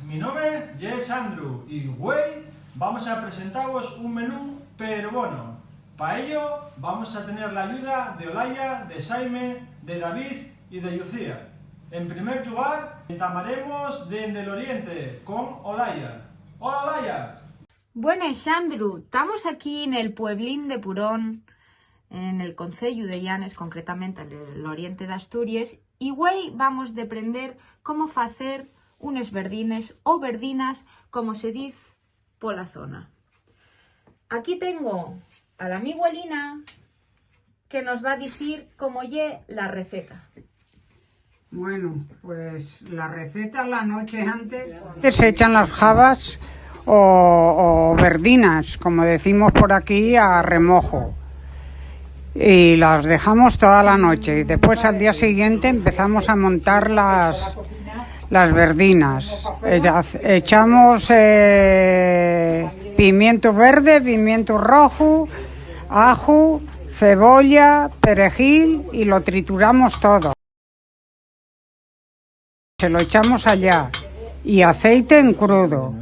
mi nombre es Andrew y hoy vamos a presentaros un menú peruano. Para ello vamos a tener la ayuda de Olaya, de Jaime, de David y de Lucía. En primer lugar, entamaremos desde el oriente con Olaya. ¡Hola, Olaya! Buenas, Andrew. Estamos aquí en el pueblín de Purón, en el concello de Llanes, concretamente en el oriente de Asturias, y hoy vamos a aprender cómo hacer unos verdines o verdinas, como se dice por la zona. Aquí tengo a la mi abuelina que nos va a decir cómo lle la receta. Bueno, pues la receta la noche antes se echan las habas o verdinas, como decimos por aquí, a remojo. Y las dejamos toda la noche y después al día siguiente empezamos a montar las verdinas. Echamos pimiento verde, pimiento rojo, ajo, cebolla, perejil y lo trituramos todo. Se lo echamos allá y aceite en crudo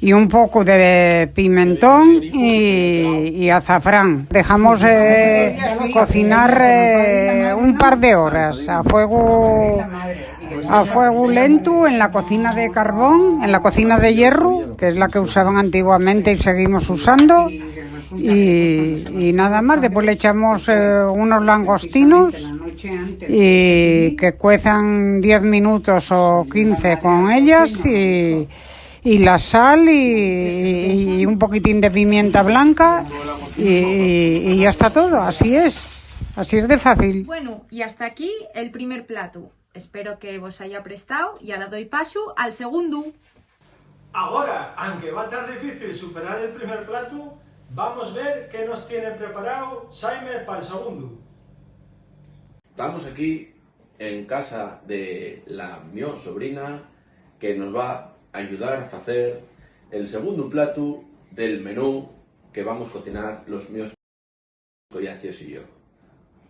y un poco de pimentón y azafrán. Dejamos cocinar un par de horas a fuego lento en la cocina de carbón, en la cocina de hierro, que es la que usaban antiguamente y seguimos usando. Y nada más, después le echamos unos langostinos y que cuezan 10 minutos o 15 con ellas y la sal y un poquitín de pimienta blanca y ya está todo. Así es de fácil. Bueno, y hasta aquí el primer plato. Espero que vos haya prestado y ahora doy paso al segundo. Ahora, aunque va a estar difícil superar el primer plato, vamos a ver qué nos tiene preparado Jaime para el segundo. Estamos aquí en casa de la mi sobrina que nos va a ayudar a hacer el segundo plato del menú que vamos a cocinar los míos collacios y yo.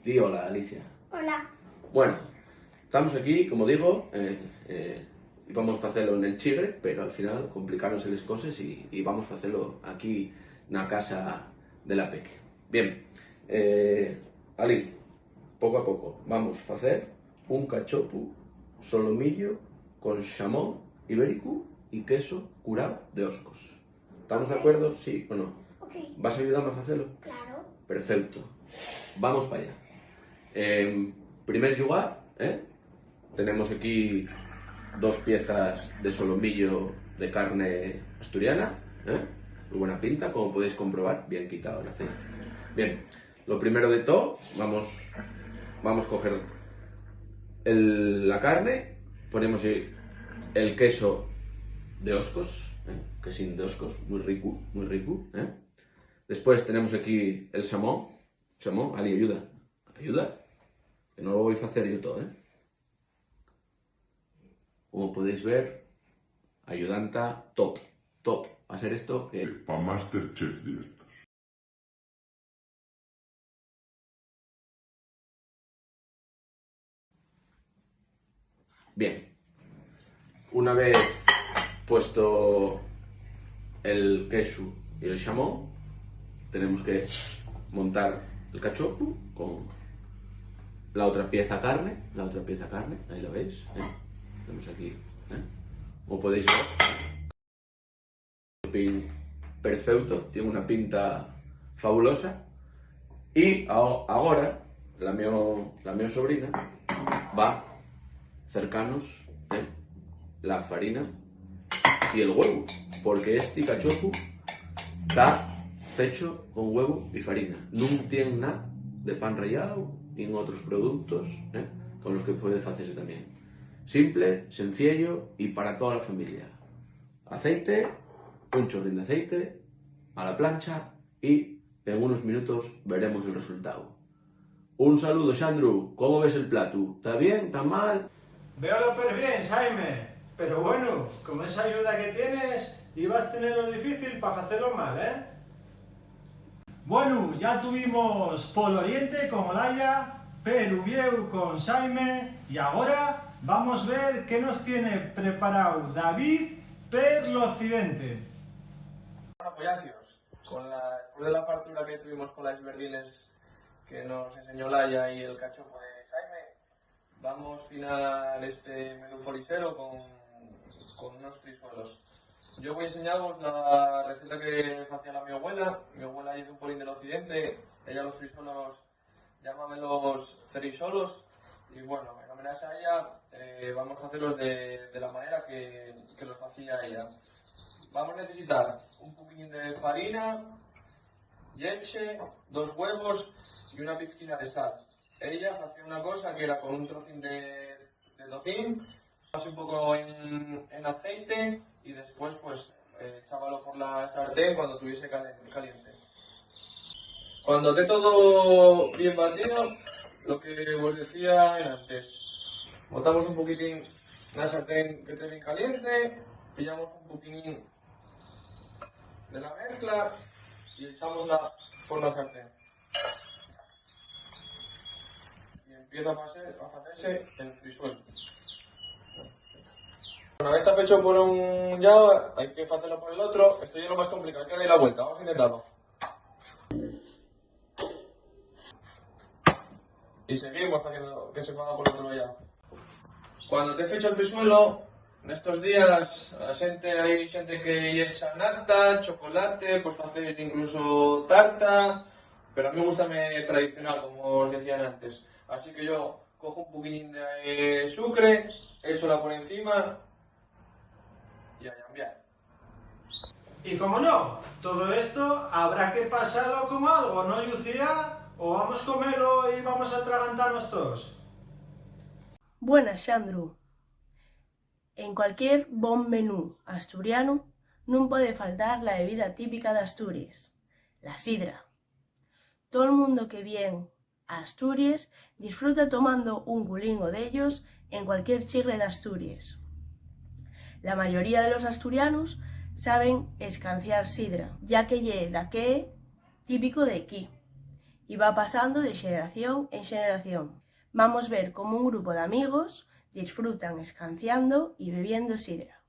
Di hola, Alicia. Hola. Bueno, estamos aquí, como digo, vamos a hacerlo en el Chigre, pero al final complicarnos las cosas y vamos a hacerlo aquí en la casa de la Peque. Bien, Ali, poco a poco vamos a hacer un cachopo solomillo con chamón ibérico y queso curado de Oscos. ¿Estamos de acuerdo? ¿Sí o no? Okay. ¿Vas a ayudarme a hacerlo? Claro. Perfecto. Vamos para allá. En primer lugar, tenemos aquí 2 piezas de solomillo de carne asturiana, muy buena pinta, como podéis comprobar, bien quitado el aceite. Bien, lo primero de todo, vamos a coger la carne, ponemos el queso de Oscos, quesín de Oscos, muy rico, muy rico. Después tenemos aquí el chamón, Ali, ayuda, que no lo voy a hacer yo todo, Como podéis ver, ayudanta top, va a ser esto que... Pa' Masterchef de estos. Bien, una vez puesto el queso y el chamón, tenemos que montar el cachopo con la otra pieza carne, ahí lo veis, tenemos aquí, como podéis ver, perfecto, tiene una pinta fabulosa y ahora la mia sobrina va a cercanos la farina y el huevo, porque este cachopo está hecho con huevo y farina, no tiene nada de pan rallado ni en otros productos con los que puedes hacerse también. Simple, sencillo y para toda la familia. Aceite, un chorrín de aceite a la plancha y en unos minutos veremos el resultado. Un saludo, Sandro. ¿Cómo ves el plato? ¿Está bien? ¿Está mal? Véolo pero bien, Jaime. Pero bueno, con esa ayuda que tienes, ibas a tener lo difícil para hacerlo mal, Bueno, ya tuvimos Pol Oriente con Olaya, Peruvieu con Jaime y ahora vamos a ver qué nos tiene preparado David per l'Occidente. Bueno, pollazos, después de la fartura que tuvimos con las verdines que nos enseñó Laia y el cachopo de Jaime, vamos a finar este menú folicero con unos frisuelos. Yo voy a enseñaros la receta que hacía mi abuela. Mi abuela es de un polín del Occidente. Ella los frisuelos llámamelos cerisolos. Y bueno, en homenaje a ella vamos a hacerlos de la manera que los hacía ella. Vamos a necesitar un poquitín de farina, leche, 2 huevos y una pizquina de sal. Ella hacía una cosa que era con un trocín de tocín, un poco en aceite y después pues echábalo por la sartén cuando estuviese caliente. Cuando esté todo bien batido, lo que os decía antes, botamos un poquitín en la sartén que esté bien caliente, pillamos un poquitín de la mezcla y echamos por la sartén. Y empieza a hacerse el frisuelo. Una vez está hecho por un lado, hay que hacerlo por el otro. Esto ya es lo más complicado, hay que darle la vuelta. Vamos a intentarlo. Y seguimos haciendo que se haga por el otro lado. Cuando te he hecho el frisuelo, en estos días hay gente que echa nata, chocolate, pues hacer incluso tarta, pero a mí me gusta tradicional, como os decían antes. Así que yo cojo un poquitín de sucre, échola por encima y a cambiar. Y como no, todo esto habrá que pasarlo como algo, ¿no, Lucía? O vamos a comerlo y vamos a atragantarnos todos. Buenas, Xandru. En cualquier bon menú asturiano non pode faltar la bebida típica de Asturias, la sidra. Todo el mundo que viene a Asturias disfruta tomando un culingo de ellos en cualquier chigre de Asturias. La mayoría de los asturianos saben escanciar sidra, ya que lle daqué típico de aquí, y va pasando de generación en generación. Vamos a ver cómo un grupo de amigos disfrutan escanciando y bebiendo sidra.